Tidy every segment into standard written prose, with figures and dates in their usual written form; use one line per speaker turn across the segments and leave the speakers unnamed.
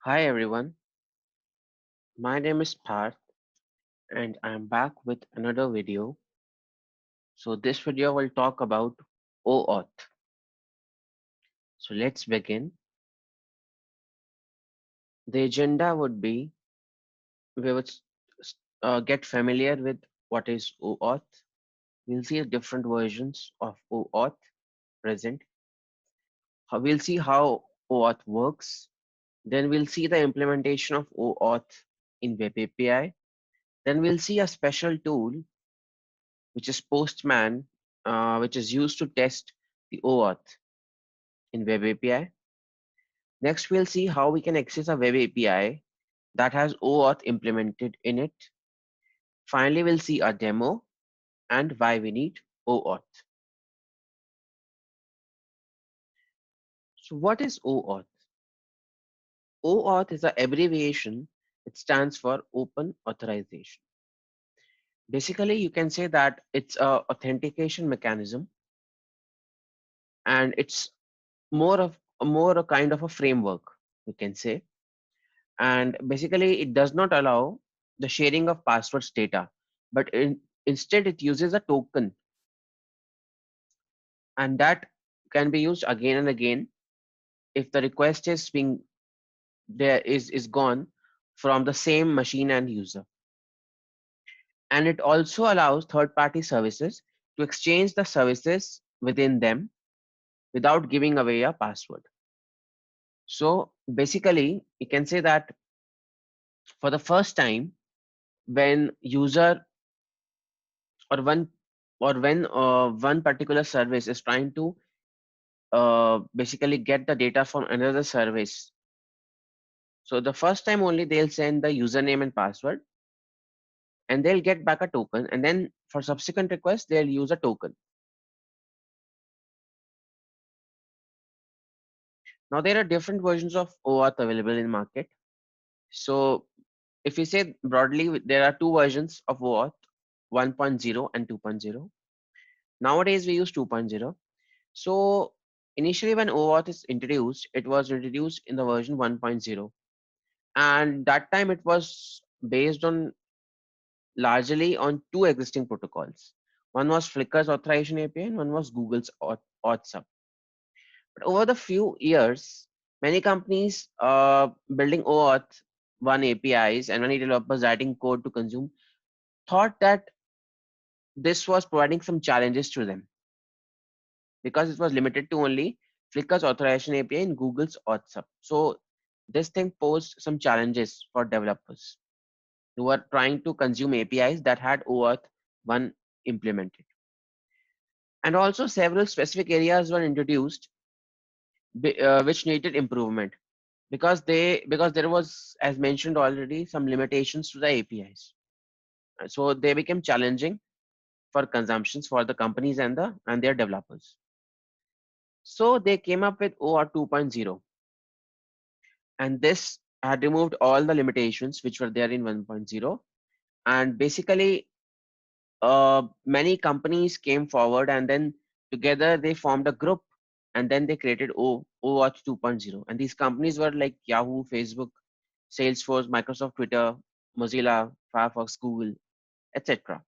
Hi everyone, my name is Parth and I'm back with another video. So this video will talk about OAuth. So let's begin. The agenda would be we would get familiar with what is OAuth. We'll see different versions of OAuth present. We'll see how OAuth works. Then we'll see the implementation of OAuth in Web API. Then we'll see a special tool which is Postman, which is used to test the OAuth in Web API. Next, we'll see how we can access a Web API that has OAuth implemented in it. Finally, we'll see a demo and why we need OAuth. So what is OAuth? OAuth is an abbreviation. It stands for Open Authorization. Basically, you can say that it's a authentication mechanism and it's more a kind of a framework, you can say. And basically it does not allow the sharing of passwords data, but instead it uses a token, and that can be used again and again if the request is being there is gone from the same machine and user. And it also allows third party services to exchange the services within them without giving away a password. So basically you can say that for the first time, when user or one or when one particular service is trying to basically get the data from another service, so the first time only they'll send the username and password and they'll get back a token, and then for subsequent requests they'll use a token. Now there are different versions of OAuth available in market. So if we say broadly, there are two versions of OAuth, 1.0 and 2.0. Nowadays we use 2.0. So initially when OAuth is introduced, it was introduced in the version 1.0, and that time it was based on largely on two existing protocols. One was Flickr's authorization API and one was Google's auth. But over the few years, many companies building OAuth 1 APIs and many developers writing code to consume thought that this was providing some challenges to them because it was limited to only Flickr's authorization API and Google's auth. So this thing posed some challenges for developers who were trying to consume APIs that had OAuth 1 implemented. And also several specific areas were introduced which needed improvement because there was, as mentioned already, some limitations to the APIs. So they became challenging for consumptions for the companies and their developers. So they came up with OAuth 2.0, and this had removed all the limitations which were there in 1.0. And basically many companies came forward, and then together they formed a group, and then they created OAuth 2.0. And these companies were like Yahoo, Facebook, Salesforce, Microsoft, Twitter, Mozilla, Firefox, Google, etc.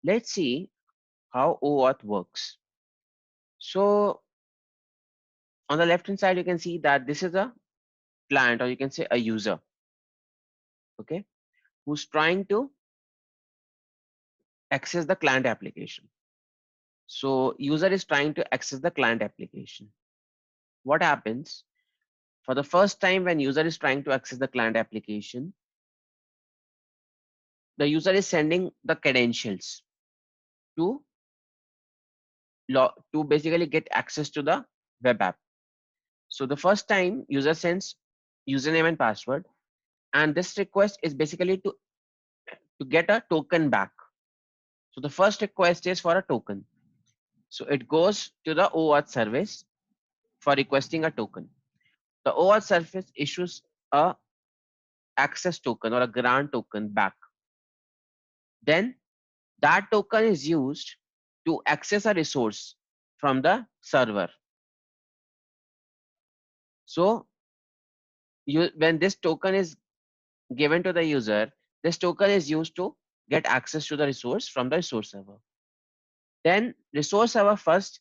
Let's see how OAuth works. So on the left hand side, you can see that this is a client, or you can say a user, okay, who's trying to access the client application. So user is trying to access the client application. What happens? For the first time when user is trying to access the client application, the user is sending the credentials to to basically get access to the web app. So the first time user sends username and password, and this request is basically to get a token back. So the first request is for a token. So it goes to the OAuth service for requesting a token. The OAuth service issues a access token or a grant token back. Then that token is used to access a resource from the server. So when this token is given to the user, this token is used to get access to the resource from the resource server. Then resource server first,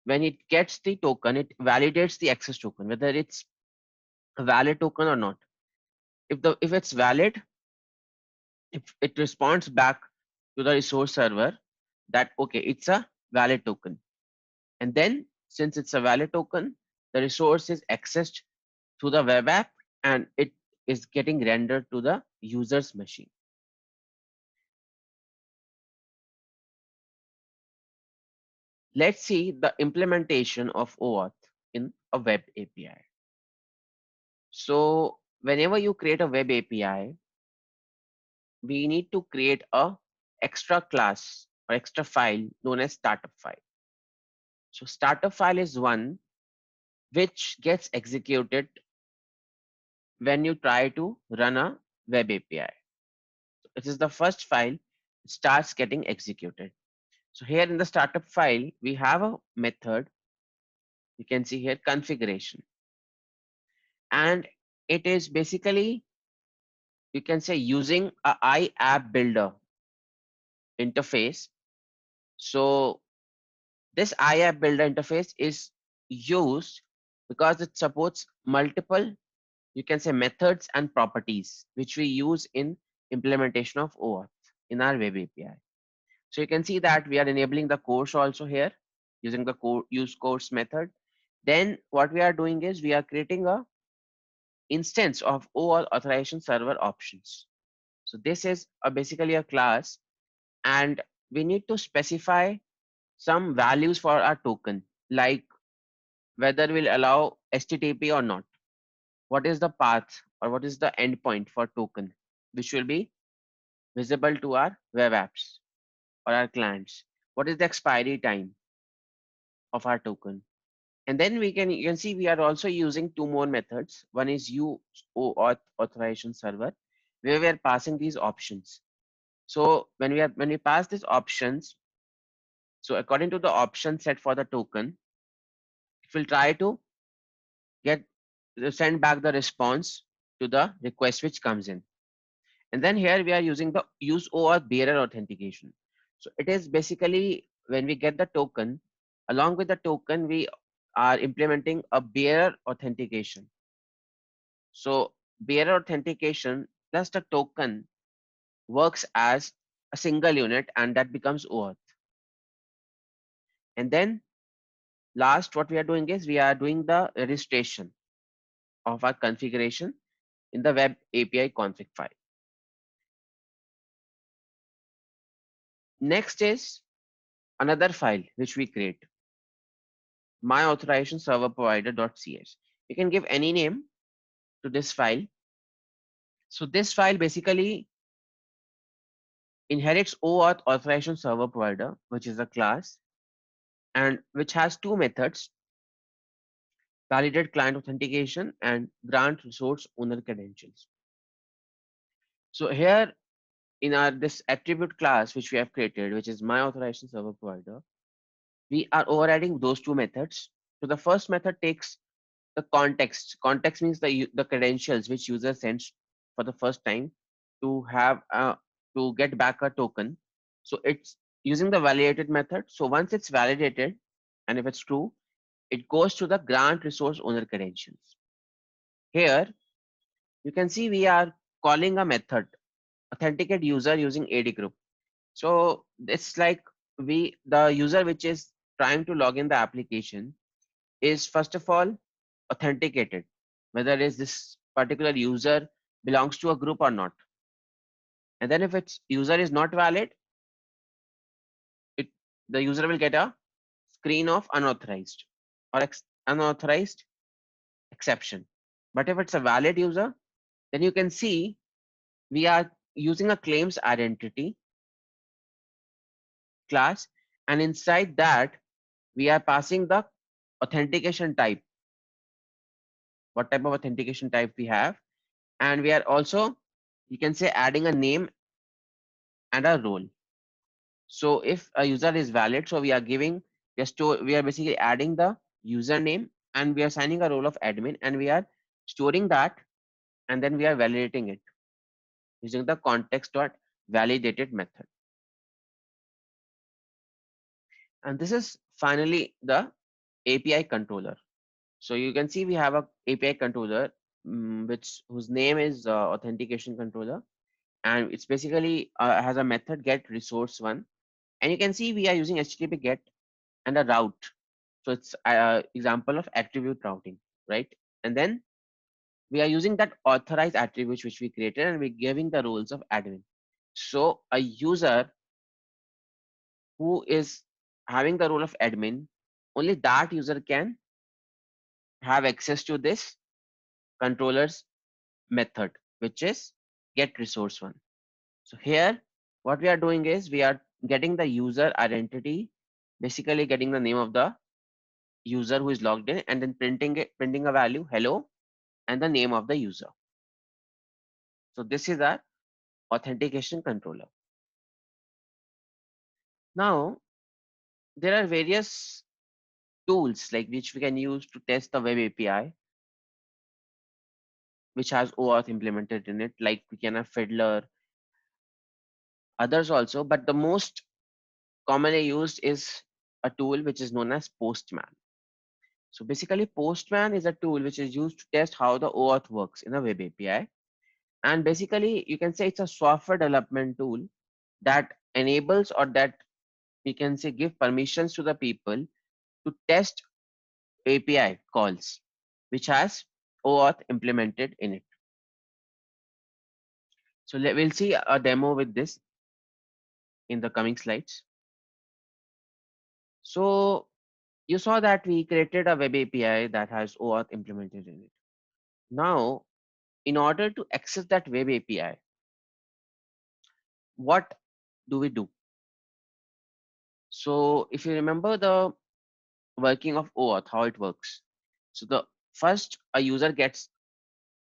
when it gets the token, it validates the access token, whether it's a valid token or not. If it's valid, if it responds back to the resource server that okay, it's a valid token. And then since it's a valid token, the resource is accessed through the web app and it is getting rendered to the user's machine. Let's see the implementation of OAuth in a web API. So whenever you create a web API, we need to create a extra class or extra file known as startup file. So startup file is one which gets executed when you try to run a web API. It is the first file that starts getting executed. So here in the startup file, we have a method. You can see here configuration. And it is basically, you can say, using a iApp builder interface. So this iApp builder interface is used because it supports multiple, you can say, methods and properties which we use in implementation of OAuth in our web API. So you can see that we are enabling the course also here using the use course method. Then what we are doing is we are creating a instance of OAuth authorization server options. So this is basically a class, and we need to specify some values for our token, like whether we'll allow HTTP or not. What is the path or what is the endpoint for token, which will be visible to our web apps or our clients? What is the expiry time of our token? And then you can see we are also using two more methods. One is OAuth authorization server, where we are passing these options. So when we pass these options, so according to the option set for the token, it will try to get send back the response to the request which comes in. And then here we are using the use OAuth bearer authentication. So it is basically when we get the token, along with the token, we are implementing a bearer authentication. So bearer authentication plus the token works as a single unit, and that becomes OAuth. And then last, what we are doing is we are doing the registration of our configuration in the web API config file. Next is another file which we create, my authorization server provider.cs. You can give any name to this file. So this file basically inherits OAuth authorization server provider, which is a class and which has two methods: validate client authentication and grant resource owner credentials. So here in our this attribute class which we have created, which is my authorization server provider, we are overriding those two methods. So the first method takes the context. Context means the credentials which user sends for the first time to have to get back a token. So it's using the validated method. So once it's validated, and if it's true, it goes to the grant resource owner credentials. Here you can see we are calling a method authenticate user using AD group. So it's like the user which is trying to log in the application is first of all authenticated, whether is this particular user belongs to a group or not. And then if its user is not valid, it the user will get a screen of unauthorized or unauthorized exception. But if it's a valid user, then you can see we are using a claims identity class, and inside that we are passing the authentication type, what type of authentication type we have, and we are also, you can say, adding a name and a role. So if a user is valid, so we are basically adding the username and we are assigning a role of admin, and we are storing that, and then we are validating it using the context dot validated method. And this is finally the API controller. So you can see we have a API controller, which whose name is authentication controller, and it's basically has a method get resource one, and you can see we are using HTTP get and a route. So it's example of attribute routing, right? And then we are using that authorized attributes which we created, and we're giving the roles of admin. So a user who is having the role of admin, only that user can have access to this controller's method, which is get resource one. So here, what we are doing is we are getting the user identity, basically getting the name of the user who is logged in, and then printing a value hello and the name of the user. So this is our authentication controller. Now there are various tools like which we can use to test the web API, which has OAuth implemented in it. Like we can have Fiddler, others also, but the most commonly used is a tool which is known as Postman. So basically, Postman is a tool which is used to test how the OAuth works in a web API. And basically, you can say it's a software development tool that enables, or that you can say give permissions to the people to test API calls, which has OAuth implemented in it. So we'll see a demo with this in the coming slides. So you saw that we created a web API that has OAuth implemented in it. Now, in order to access that web API, what do we do? So if you remember the working of OAuth, how it works. So the first, a user gets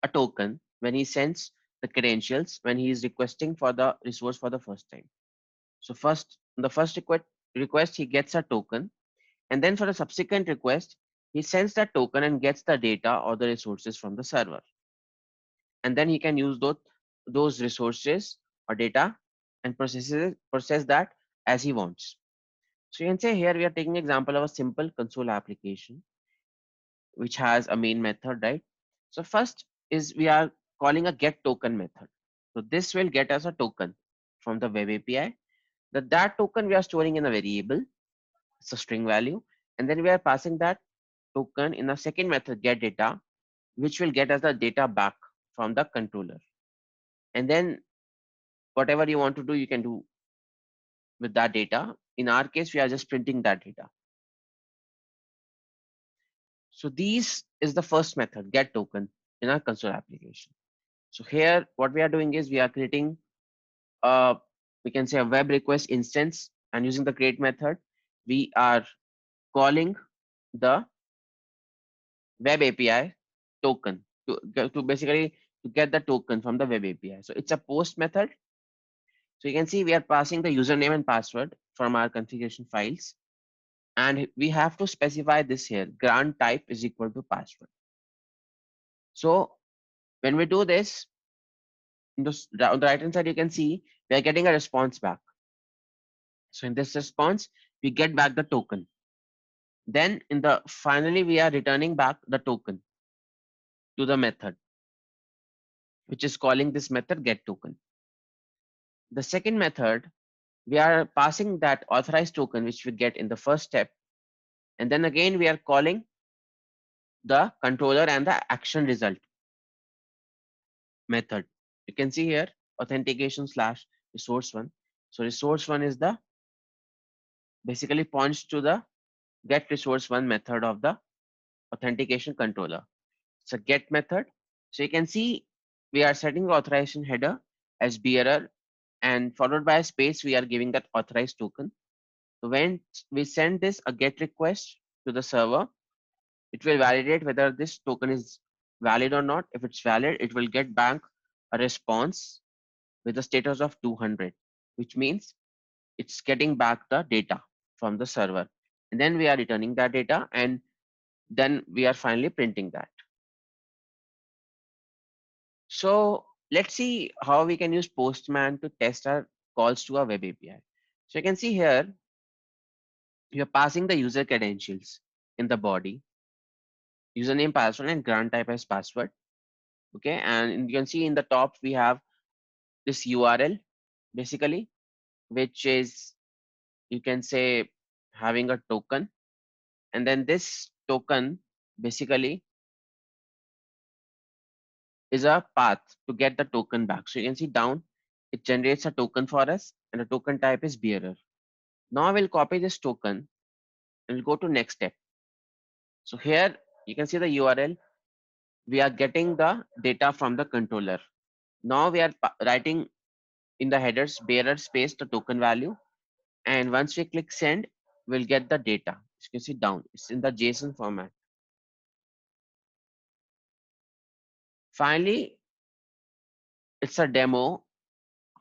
a token when he sends the credentials when he is requesting for the resource for the first time. So first, the first request he gets a token, and then for the subsequent request, he sends that token and gets the data or the resources from the server. And then he can use those resources or data and process that as he wants. So you can say here we are taking example of a simple console application which has a main method, right? So first is we are calling a get token method. So this will get us a token from the web API. That token we are storing in a variable, it's a string value, and then we are passing that token in a second method get data, which will get us the data back from the controller. And then whatever you want to do, you can do with that data. In our case, we are just printing that data. So these is the first method, get token, in our console application. So here, what we are doing is we are creating a, we can say a web request instance, and using the create method, we are calling the web API token to basically to get the token from the web API. So it's a post method. So you can see we are passing the username and password from our configuration files, and we have to specify this here, grant type is equal to password. So when we do this, on the right hand side, you can see we are getting a response back. So in this response, we get back the token. Then in the finally, we are returning back the token to the method, which is calling this method get token. The second method, we are passing that authorized token, which we get in the first step. And then again, we are calling the controller and the action result method. You can see here authentication slash resource one. So resource one is the basically points to the get resource one method of the authentication controller. It's a get method. So you can see we are setting the authorization header as bearer, and followed by a space, we are giving that authorized token. So when we send this a get request to the server, it will validate whether this token is valid or not. If it's valid, it will get back a response with the status of 200, which means it's getting back the data from the server. And then we are returning that data, and then we are finally printing that. So let's see how we can use Postman to test our calls to our web API. So you can see here, you're passing the user credentials in the body, username, password, and grant type as password. Okay, and you can see in the top we have this URL basically, which is, you can say, having a token, and then this token basically is a path to get the token back. So you can see down, it generates a token for us, and the token type is bearer. Now we'll copy this token and we'll go to next step. So here you can see the URL. We are getting the data from the controller. Now we are writing in the headers bearer space the token value, and once we click send, we'll get the data. As you can see down, it's in the JSON format. Finally, it's a demo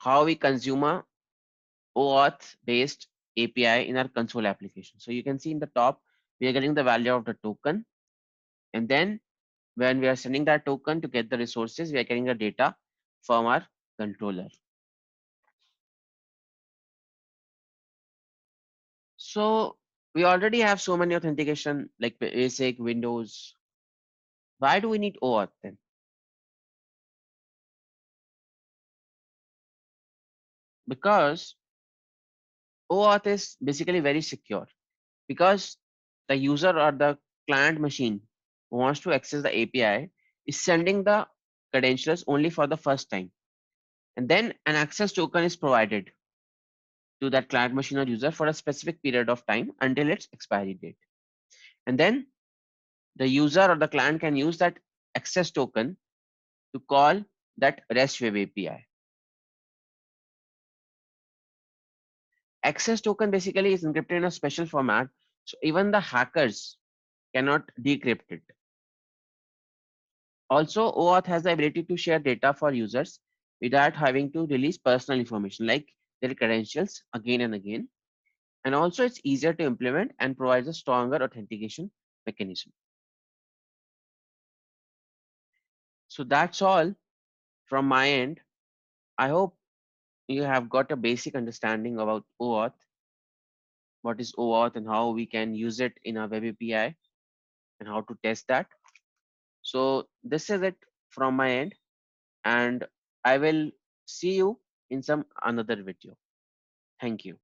how we consume a OAuth based API in our console application. So you can see in the top, we are getting the value of the token, and then when we are sending that token to get the resources, we are getting the data from our controller. So we already have so many authentication like basic Windows. Why do we need OAuth then? Because OAuth is basically very secure, because the user or the client machine who wants to access the API is sending the credentials only for the first time. And then an access token is provided to that client machine or user for a specific period of time until its expiry date. And then the user or the client can use that access token to call that REST web API. Access token basically is encrypted in a special format, so even the hackers cannot decrypt it. Also, OAuth has the ability to share data for users without having to release personal information like their credentials again and again. And also, it's easier to implement and provides a stronger authentication mechanism. So that's all from my end. I hope you have got a basic understanding about OAuth, what is OAuth, and how we can use it in our web API and how to test that. So this is it from my end, and I will see you in some another video. Thank you.